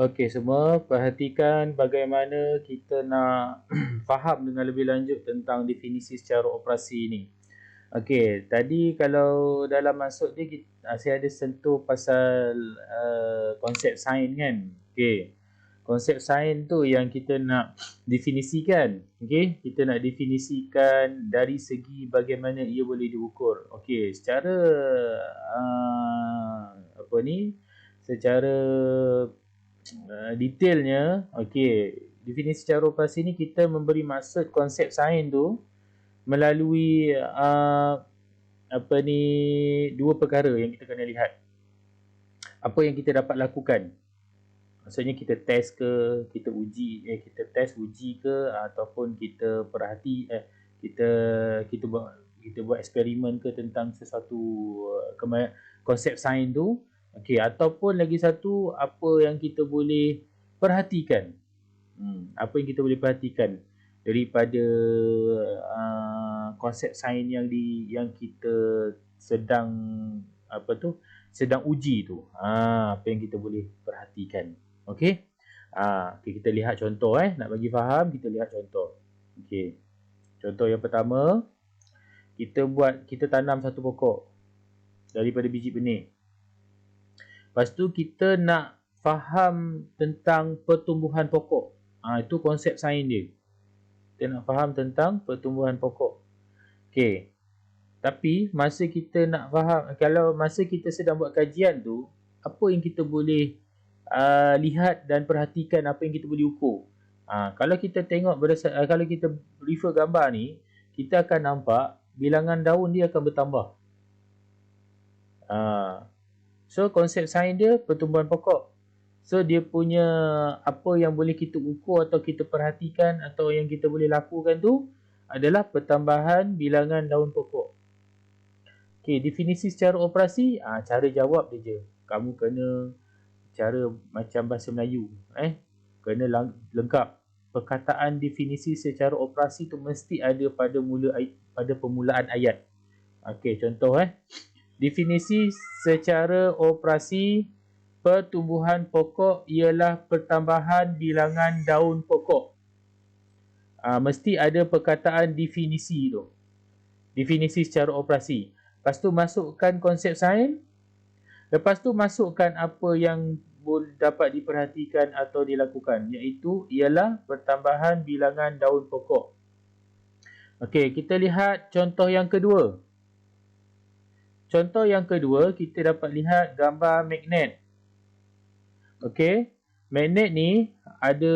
Okey, semua perhatikan bagaimana kita nak faham dengan lebih lanjut tentang definisi secara operasi ni. Okey, tadi kalau dalam masuk dia saya ada sentuh pasal konsep sain kan. Okey. Konsep sain tu yang kita nak definisikan. Okey, kita nak definisikan dari segi bagaimana ia boleh diukur. Okey, secara apa ni? Secara detailnya, okey, definisi secara operasi ni kita memberi maksud konsep sain tu melalui apa ni, dua perkara yang kita kena lihat. Apa yang kita dapat lakukan. Maksudnya kita test ke, kita uji, kita test uji ke, ataupun kita perhati, kita buat eksperimen ke tentang sesuatu konsep sain tu. Okey, ataupun lagi satu, apa yang kita boleh perhatikan. Apa yang kita boleh perhatikan daripada konsep sain yang kita sedang sedang uji tu. Apa yang kita boleh perhatikan. Okey. Okay, kita lihat contoh nak bagi faham, kita lihat contoh. Okey. Contoh yang pertama, kita tanam satu pokok daripada biji benih. Lepas tu kita nak faham tentang pertumbuhan pokok. Itu konsep sain dia. Kita nak faham tentang pertumbuhan pokok. Okey. Tapi masa kita nak faham, kalau masa kita sedang buat kajian tu, apa yang kita boleh lihat dan perhatikan, apa yang kita boleh ukur. Kalau kita tengok kalau kita refer gambar ni, kita akan nampak bilangan daun dia akan bertambah. So konsep sain dia pertumbuhan pokok. So dia punya apa yang boleh kita ukur atau kita perhatikan atau yang kita boleh lakukan tu adalah pertambahan bilangan daun pokok. Okey, definisi secara operasi, cara jawab dia je. Kamu kena cara macam bahasa Melayu, kena lengkap. Perkataan definisi secara operasi tu mesti ada pada permulaan ayat. Okey, contoh definisi secara operasi pertumbuhan pokok ialah pertambahan bilangan daun pokok. Mesti ada perkataan definisi tu. Definisi secara operasi. Lepas tu masukkan konsep sain. Lepas tu masukkan apa yang dapat diperhatikan atau dilakukan, iaitu ialah pertambahan bilangan daun pokok. Okey, kita lihat contoh yang kedua. Contoh yang kedua, kita dapat lihat gambar magnet. Okey, magnet ni ada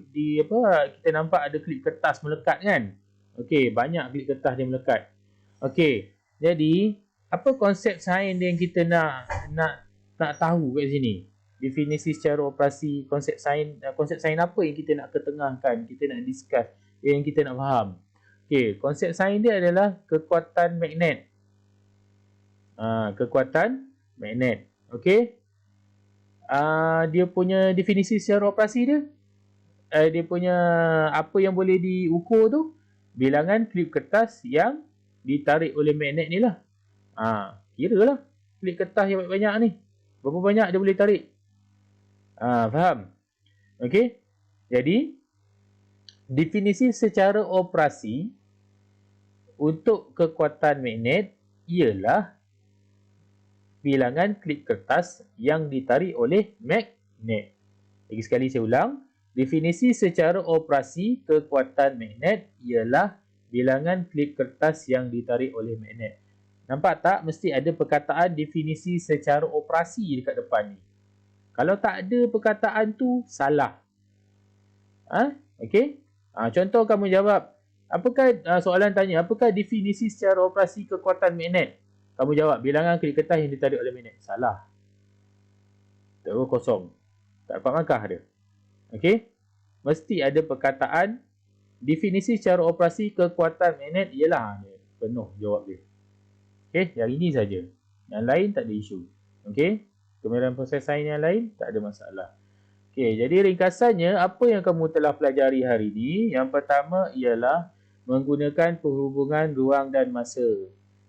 kita nampak ada klip kertas melekat kan? Okey, banyak klip kertas dia melekat. Okey, jadi apa konsep sain yang kita nak tahu kat sini? Definisi secara operasi konsep sain apa yang kita nak ketengahkan, kita nak discuss, yang kita nak faham. Okey, konsep sain dia adalah kekuatan magnet. Kekuatan magnet. Okey. Dia punya definisi secara operasi dia, dia punya apa yang boleh diukur tu, bilangan klip kertas yang ditarik oleh magnet ni lah. Kira lah klip kertas yang banyak ni, berapa banyak dia boleh tarik. Faham? Okey. Jadi definisi secara operasi untuk kekuatan magnet ialah bilangan klip kertas yang ditarik oleh magnet. Lagi sekali saya ulang. Definisi secara operasi kekuatan magnet ialah bilangan klip kertas yang ditarik oleh magnet. Nampak tak? Mesti ada perkataan definisi secara operasi dekat depan ni. Kalau tak ada perkataan tu, salah. Okey? Contoh kamu jawab. Soalan tanya, apakah definisi secara operasi kekuatan magnet? Kamu jawab, bilangan klip kertas yang ditarik oleh magnet. Salah. Terus kosong. Tak dapat markah dia. Okey? Mesti ada perkataan definisi secara operasi kekuatan magnet ialah penuh jawab dia. Okey, yang ini saja. Yang lain tak ada isu. Okey? Kemudian proses sain yang lain tak ada masalah. Okey, jadi ringkasannya apa yang kamu telah pelajari hari ini? Yang pertama ialah menggunakan perhubungan ruang dan masa.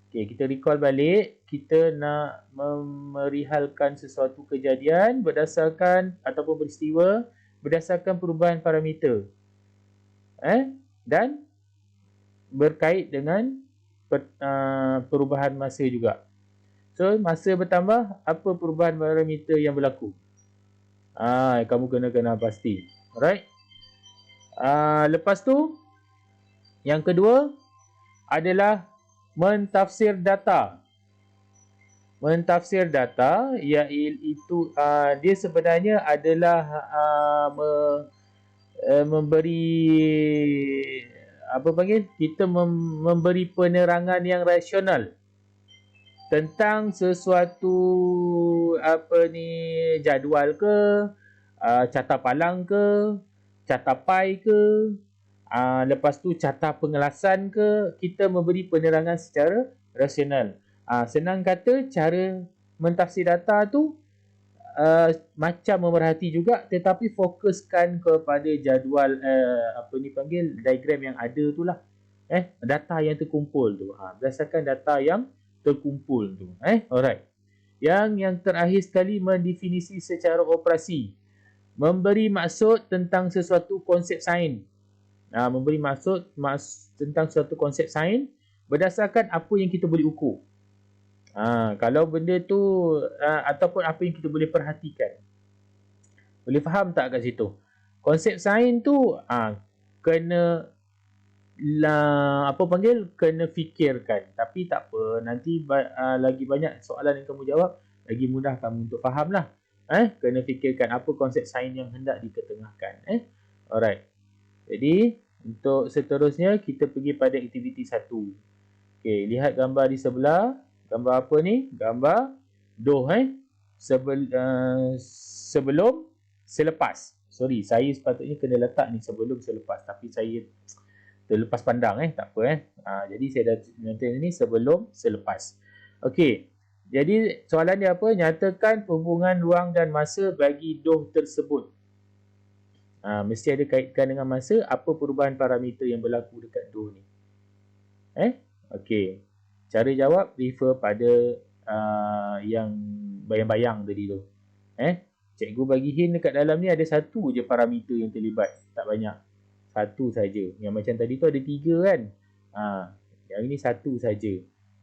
Okey, kita recall balik, kita nak memerihalkan sesuatu kejadian berdasarkan ataupun peristiwa berdasarkan perubahan parameter. Dan berkait dengan perubahan masa juga. So, masa bertambah, apa perubahan parameter yang berlaku? Kamu kena pasti. Alright. Lepas tu, yang kedua adalah mentafsir data. Mentafsir data iaitu dia sebenarnya adalah memberi memberi penerangan yang rasional tentang sesuatu jadual ke, carta palang ke, carta pai ke, lepas tu carta pengelasan ke, kita memberi penerangan secara rasional. Senang kata, cara mentafsir data tu macam memerhati juga, tetapi fokuskan kepada jadual diagram yang ada tu lah, data yang terkumpul tu, berdasarkan data yang terkumpul tu. Alright. Yang terakhir sekali, mendefinisi secara operasi, memberi maksud tentang sesuatu konsep sains. Memberi maksud tentang suatu konsep sains berdasarkan apa yang kita boleh ukur. Kalau benda tu ataupun apa yang kita boleh perhatikan. Boleh faham tak kat situ? Konsep sains tu kena kena fikirkan. Tapi tak apa, nanti lagi banyak soalan yang kamu jawab, lagi mudah kamu untuk faham lah. Kena fikirkan apa konsep sains yang hendak diketengahkan. Alright. Jadi, untuk seterusnya, kita pergi pada aktiviti 1. Okay, lihat gambar di sebelah. Gambar apa ni? Gambar doh. Sebelum, selepas. Sorry, saya sepatutnya kena letak ni sebelum, selepas. Tapi saya terlepas pandang. Tak apa. Jadi, saya dah nanti ni sebelum, selepas. Okay. Jadi, soalan dia apa? Nyatakan hubungan ruang dan masa bagi doh tersebut. Mesti ada kaitkan dengan masa. Apa perubahan parameter yang berlaku dekat doh ni? Okey. Cara jawab refer pada yang bayang-bayang tadi tu. Cikgu bagi hint dekat dalam ni ada satu je parameter yang terlibat. Tak banyak. Satu saja. Yang macam tadi tu ada 3 kan? Yang ini satu saja.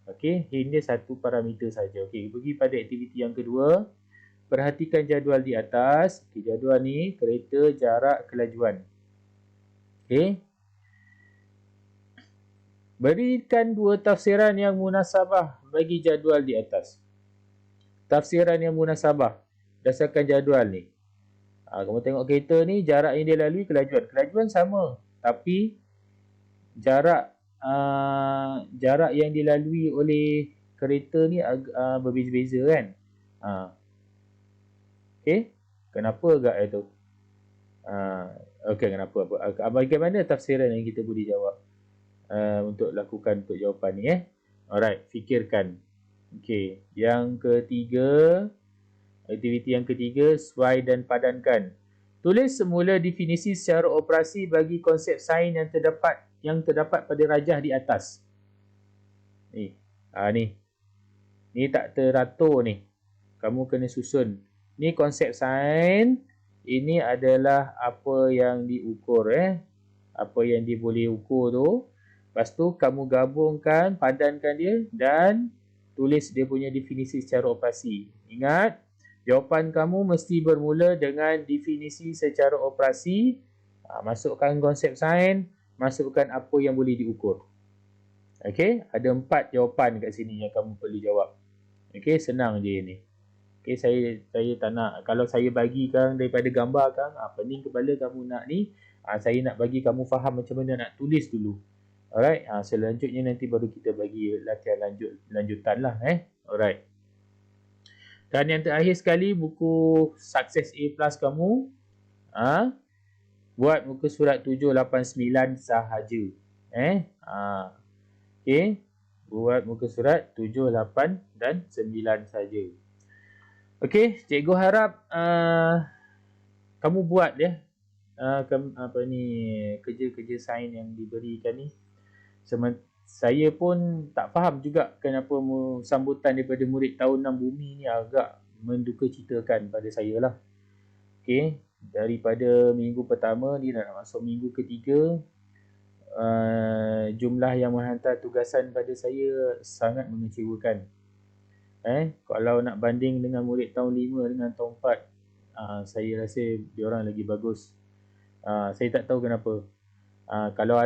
Okey, hint dia satu parameter saja. Okey, pergi pada aktiviti yang kedua. Perhatikan jadual di atas. Okay, jadual ni kereta, jarak, kelajuan. Okey. Berikan 2 tafsiran yang munasabah bagi jadual di atas. Tafsiran yang munasabah berdasarkan jadual ni. Kamu tengok kereta ni, jarak yang dia lalui, kelajuan. Kelajuan sama, tapi jarak yang dilalui oleh kereta ni berbeza-beza kan. Okey, kenapa agak itu? Okey, kenapa? Bagaimana tafsiran yang kita boleh jawab untuk lakukan untuk jawapan ni? Alright, fikirkan. Okey, yang ketiga, aktiviti yang ketiga, suai dan padankan. Tulis semula definisi secara operasi bagi konsep sains yang terdapat pada rajah di atas. Ni tak teratur ni. Kamu kena susun. Ni konsep sains. Ini adalah apa yang diukur. Apa yang dia boleh ukur tu. Lepas tu kamu gabungkan, padankan dia dan tulis dia punya definisi secara operasi. Ingat, jawapan kamu mesti bermula dengan definisi secara operasi. Masukkan konsep sains, masukkan apa yang boleh diukur. Okey, ada 4 jawapan kat sini yang kamu perlu jawab. Okey, senang je ni. Okey, saya tak nak, kalau saya bagi kan daripada gambar kan, pening kepala kamu nak ni, saya nak bagi kamu faham macam mana nak tulis dulu. Alright, selanjutnya nanti baru kita bagi latihan lanjutan lah. Alright. Dan yang terakhir sekali, buku Success A Plus kamu, buat muka surat 789 sahaja. Okey, buat muka surat 7, 8 dan 9 saja. Okey, cikgu harap kamu buat kerja-kerja sains yang diberikan ni saya pun tak faham juga kenapa sambutan daripada murid tahun 6 bumi ni agak mendukacitakan pada saya lah. Okay, daripada minggu pertama ni dah nak masuk minggu ketiga, jumlah yang menghantar tugasan pada saya sangat mengecewakan. Kalau nak banding dengan murid tahun 5 dengan tahun 4, saya rasa diorang lagi bagus. Saya tak tahu kenapa. Kalau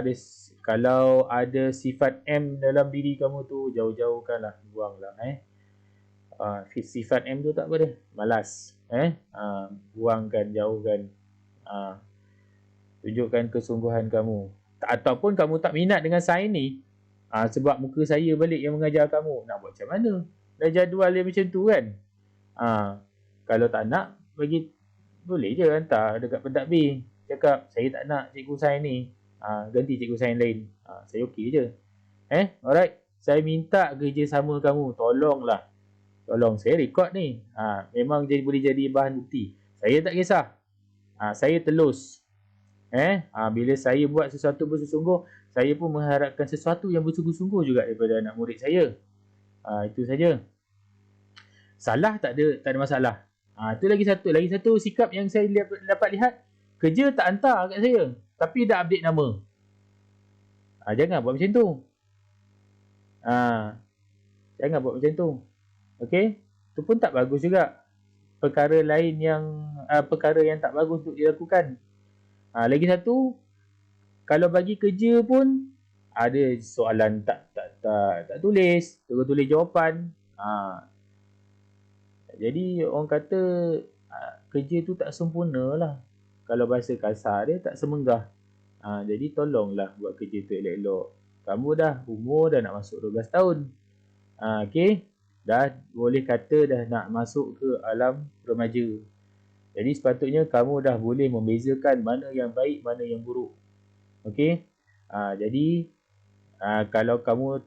ada sifat M dalam diri kamu tu, jauh-jauhkanlah, buanglah. Sifat M tu tak apa dah, malas. Buangkan, jauhkan. Tunjukkan kesungguhan kamu. Ataupun kamu tak minat dengan sains ni, sebab muka saya balik yang mengajar kamu, nak buat macam mana? Dah jadual dia macam tu kan. Kalau tak nak, boleh je hantar dekat pentadbir. Cakap, saya tak nak cikgu sains ni, ganti cikgu sains lain. Saya okey je. Alright. Saya minta kerjasama kamu. Tolonglah. Tolong, saya rekod ni. Memang boleh jadi bahan bukti. Saya tak kisah. Saya telus. Bila saya buat sesuatu bersungguh, saya pun mengharapkan sesuatu yang bersungguh-sungguh juga daripada anak murid saya. Itu saja. Salah tak ada masalah. Itu lagi satu sikap yang saya dapat lihat. Kerja tak hantar kat saya, tapi dah update nama. Jangan buat macam tu. Jangan buat macam tu. Okey? Itu pun tak bagus juga. Perkara yang tak bagus untuk dilakukan. Lagi satu, kalau bagi kerja pun ada soalan tak tulis, tulis jawapan. Jadi orang kata kerja tu tak sempurna lah. Kalau bahasa kasar dia tak semenggah. Jadi tolonglah buat kerja tu elok-elok. Kamu dah umur dah nak masuk 12 tahun. Okey, dah boleh kata dah nak masuk ke alam remaja. Jadi sepatutnya kamu dah boleh membezakan mana yang baik, mana yang buruk. Okey. Jadi kalau kamu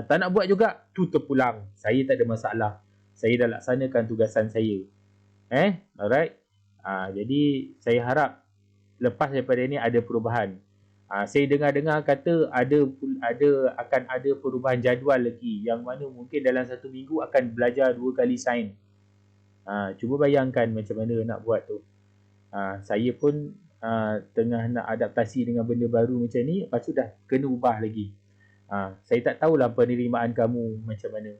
tak nak buat juga, tu terpulang. Saya tak ada masalah. Saya dah laksanakan tugasan saya. Alright. Jadi saya harap lepas daripada ini ada perubahan. Saya dengar-dengar kata akan ada perubahan jadual lagi, yang mana mungkin dalam 1 minggu akan belajar 2 kali sains. Cuba bayangkan macam mana nak buat tu. Saya pun tengah nak adaptasi dengan benda baru macam ni, lepas tu dah kena ubah lagi. Saya tak tahulah penerimaan kamu macam mana.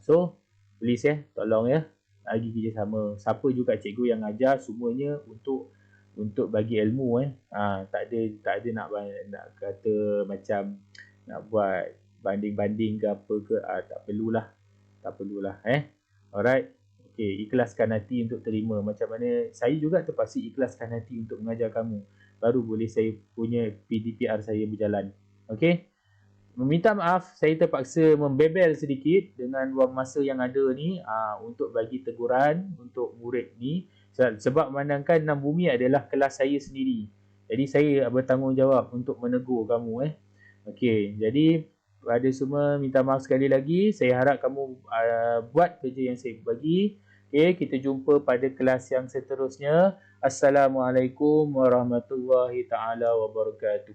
So please tolong bagi kerjasama. Siapa juga cikgu yang ajar, semuanya untuk bagi ilmu. Tak ada nak kata macam nak buat banding-banding ke apa ke. Tak perlulah. Alright. Okay, ikhlaskan hati untuk terima. Macam mana saya juga terpaksa ikhlaskan hati untuk mengajar kamu. Baru boleh saya punya PDPR saya berjalan. Okay. Meminta maaf, saya terpaksa membebel sedikit dengan ruang masa yang ada ni untuk bagi teguran untuk murid ni. Sebab memandangkan 6 bumi adalah kelas saya sendiri. Jadi saya bertanggungjawab untuk menegur kamu. Okay, jadi pada semua minta maaf sekali lagi. Saya harap kamu buat kerja yang saya bagi. Okay, kita jumpa pada kelas yang seterusnya. Assalamualaikum warahmatullahi taala wabarakatuh.